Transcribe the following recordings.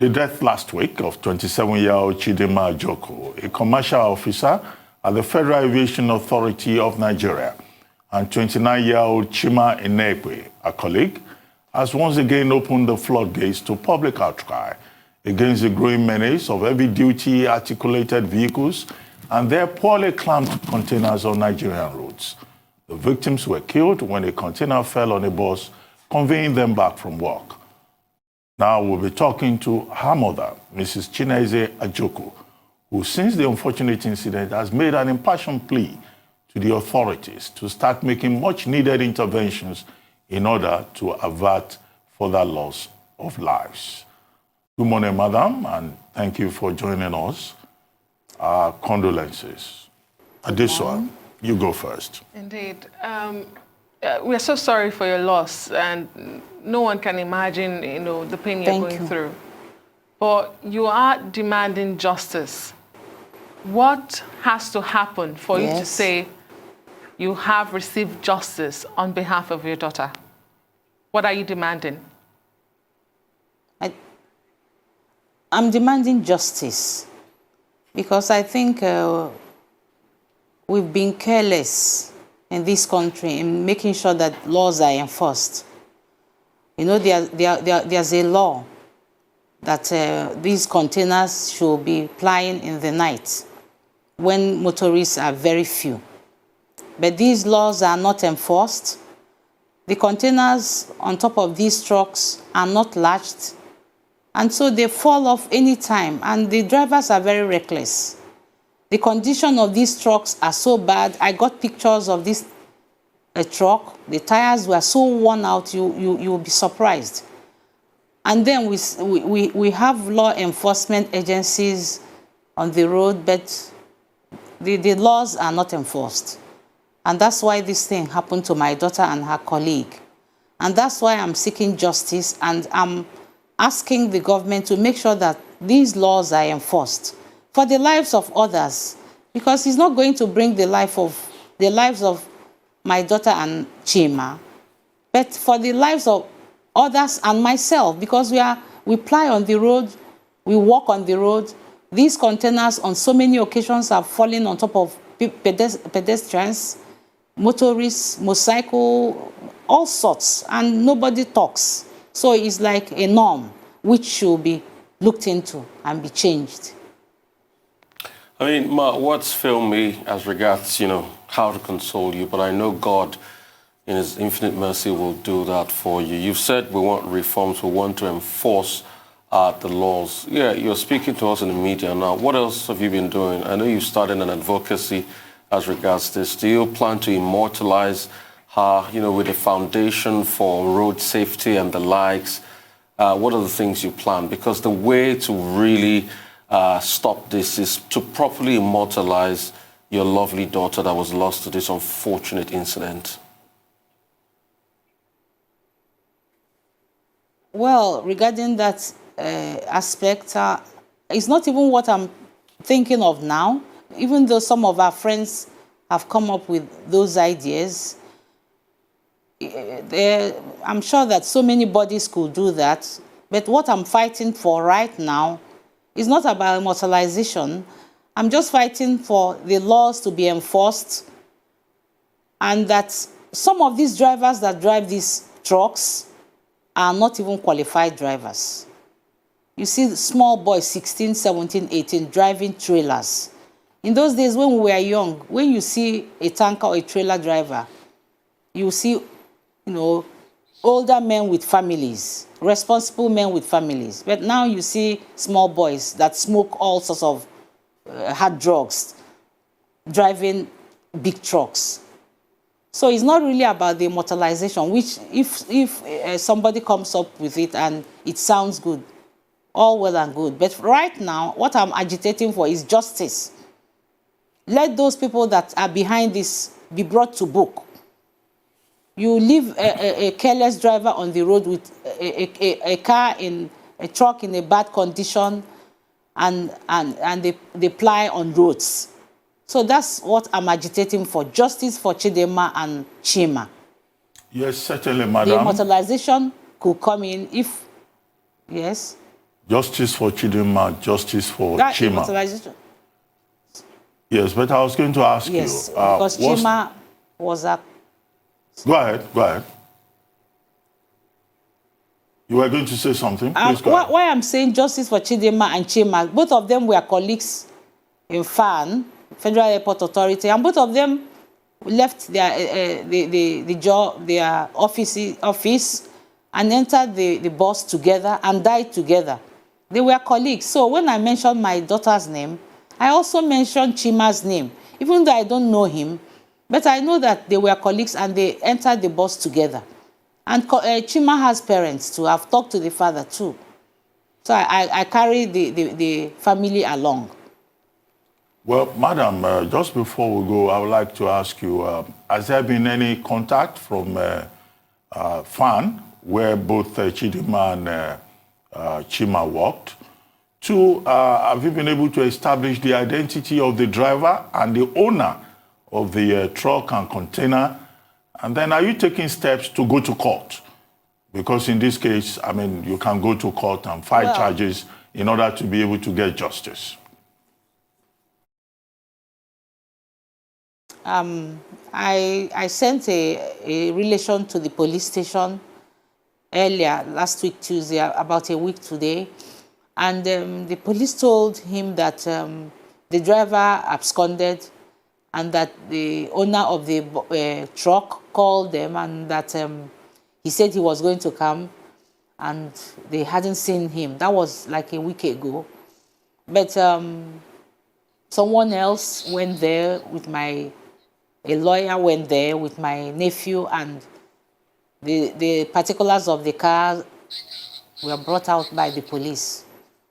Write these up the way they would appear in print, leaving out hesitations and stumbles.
The death last week of 27-year-old Chidinma Ajoku, a commercial officer at the Federal Aviation Authority of Nigeria, and 29-year-old Chinaeze, a colleague, has once again opened the floodgates to public outcry against the growing menace of heavy-duty articulated vehicles and their poorly clamped containers on Nigerian roads. The victims were killed when a container fell on a bus conveying them back from work. Now we'll be talking to her mother, Mrs. Chinaeze Ajoku, who since the unfortunate incident has made an impassioned plea to the authorities to start making much-needed interventions in order to avert further loss of lives. Good morning, madam, and thank you for joining us. Our condolences. Adesua, you go first. Indeed. We're so sorry for your loss, and no one can imagine, the pain you're going through. But you are demanding justice. What has to happen for you to say you have received justice on behalf of your daughter? What are you demanding? I'm demanding justice because I think we've been careless in this country in making sure that laws are enforced. There's a law that these containers should be plying in the night when motorists are very few. But these laws are not enforced. The containers on top of these trucks are not latched, and so they fall off any time, and the drivers are very reckless. The condition of these trucks are so bad. I got pictures of this truck. The tires were so worn out, you'll be surprised. And then we have law enforcement agencies on the road, but the laws are not enforced. And that's why this thing happened to my daughter and her colleague. And that's why I'm seeking justice, and I'm asking the government to make sure that these laws are enforced for the lives of others, because it's not going to bring the lives of my daughter and Chima, but for the lives of others and myself, because we ply on the road, we walk on the road. These containers on so many occasions are falling on top of pedestrians, motorists, motorcycle, all sorts, and nobody talks. So it's like a norm which should be looked into and be changed. I mean, Ma, what's failed me as regards, how to console you, but I know God, in His infinite mercy, will do that for you. You've said we want reforms, we want to enforce the laws. Yeah, you're speaking to us in the media now. What else have you been doing? I know you started an advocacy as regards this. Do you plan to immortalize her, with a foundation for road safety and the likes? What are the things you plan? Because the way to really stop this is to properly immortalize your lovely daughter that was lost to this unfortunate incident. Well, regarding that aspect, it's not even what I'm thinking of now, even though some of our friends have come up with those ideas. I'm sure that so many bodies could do that, but what I'm fighting for right now is not about immortalization. I'm just fighting for the laws to be enforced, and that some of these drivers that drive these trucks are not even qualified drivers. You see small boys, 16, 17, 18, driving trailers. In those days when we were young, when you see a tanker or a trailer driver, you see, older men with families, responsible men with families. But now you see small boys that smoke all sorts of hard drugs, driving big trucks. So it's not really about the immortalization, which if somebody comes up with it and it sounds good, all well and good. But right now, what I'm agitating for is justice. Let those people that are behind this be brought to book. You leave a careless driver on the road with a truck in a bad condition, and they ply on roads. So that's what I'm agitating for, justice for Chidinma and Chima. Yes, certainly, madam. The immortalization could come in if, yes. Justice for Chidinma, justice for That Chima. motorization. Yes, but I was going to ask Yes, you. because Chima was a... Go ahead, go ahead. You were going to say something? Please go ahead. Why I'm saying justice for Chidinma and Chima, both of them were colleagues in FAN, Federal Airport Authority, and both of them left their the job, their office and entered the bus together and died together. They were colleagues. So when I mentioned my daughter's name, I also mentioned Chima's name, even though I don't know him, but I know that they were colleagues and they entered the bus together. And Chima has parents too. I've talked to the father too. So I carry the family along. Well, madam, just before we go, I would like to ask you, has there been any contact from FAN, where both Chidinma and Chima worked? Two, have you been able to establish the identity of the driver and the owner of the truck and container? And then are you taking steps to go to court? Because in this case, I mean, you can go to court and file charges in order to be able to get justice. I sent a relation to the police station earlier, last week, Tuesday, about a week today. And the police told him that the driver absconded and that the owner of the truck called them and that he said he was going to come and they hadn't seen him. That was like a week ago. But someone else went there with a lawyer went there with my nephew, and the particulars of the car were brought out by the police.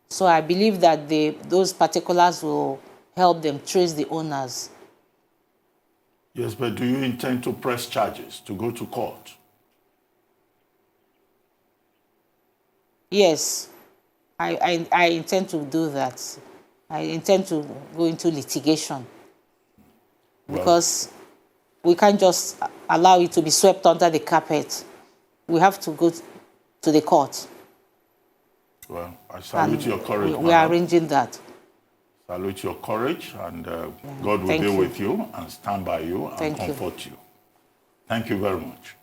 So I believe that those particulars will help them trace the owners. Yes, but do you intend to press charges, to go to court? Yes, I intend to do that. I intend to go into litigation because we can't just allow it to be swept under the carpet. We have to go to the court. Well, I salute your courage. We are arranging that. Salute your courage, and God will be with you and stand by you and comfort you. Thank you very much.